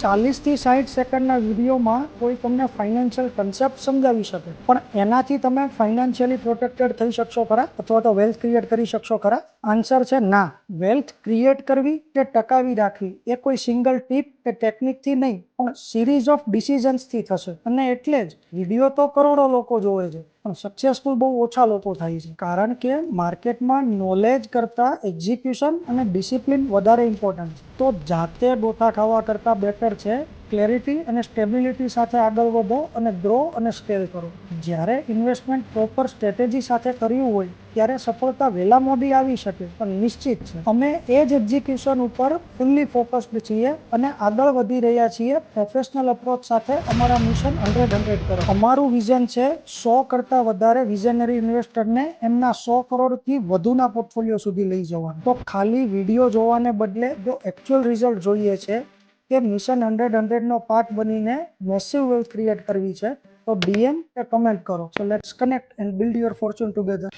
40 થી 60 સેકન્ડના વિડીયોમાં કોઈ તમને ફાઇનાન્શિયલ કન્સેપ્ટ સમજાવી શકે, પણ એનાથી તમે ફાઇનાન્શિયલી પ્રોટેક્ટેડ થઈ શકશો ખરા અથવા તો વેલ્થ ક્રિએટ કરી શકશો ખરા? આન્સર છે ના. વેલ્થ ક્રિએટ કરવી કે ટકાવી રાખવી એ કોઈ સિંગલ ટીપ કે ટેકનિકથી નહીં, પણ સિરીઝ ઓફ ડિસિઝન્સથી થશે. અને એટલે જ વિડીયો તો કરોડો લોકો જોવે છે, પણ સક્સેસફુલ બહુ ઓછા લોકો થાય છે, કારણ કે માર્કેટમાં નોલેજ કરતાં એક્ઝિક્યુશન અને ડિસિપ્લિન વધારે ઇમ્પોર્ટન્ટ છે. તો જાતે ગોથા ખાવા કરતાં બેટર છે ક્લેરિટી અને સ્ટેબિલિટી સાથે આગળ વધો અને ગ્રો અને સ્કેલ કરો. જ્યારે ઇન્વેસ્ટમેન્ટ પ્રોપર સ્ટ્રેટેજી સાથે કર્યું હોય ત્યારે સફળતા વહેલા મોડી આવી શકે, પણ નિશ્ચિત છે. અમે એ જ એક્ઝિક્યુશન ઉપર ફૂલ્લી ફોકસ્ડ છીએ અને આગળ વધી રહ્યા છીએ પ્રોફેશનલ અપ્રોચ સાથે અમારા મિશન 100 કરો. અમારું વિઝન છે 100 કરતાં વધારે વિઝનરી ઇન્વેસ્ટરને એમના 100 કરોડથી વધુના પોર્ટફોલિયો સુધી લઈ જવાનું. તો ખાલી વિડીયો જોવાને બદલે જો એકચ્યુઅલ રિઝલ્ટ જોઈએ છે કે મિશન 100નો પાર્ટ બનીને મેસિવ વેલ્થ ક્રિએટ કરવી છે, તો DM કે કમેન્ટ કરો. So let's connect and build your Fortune together.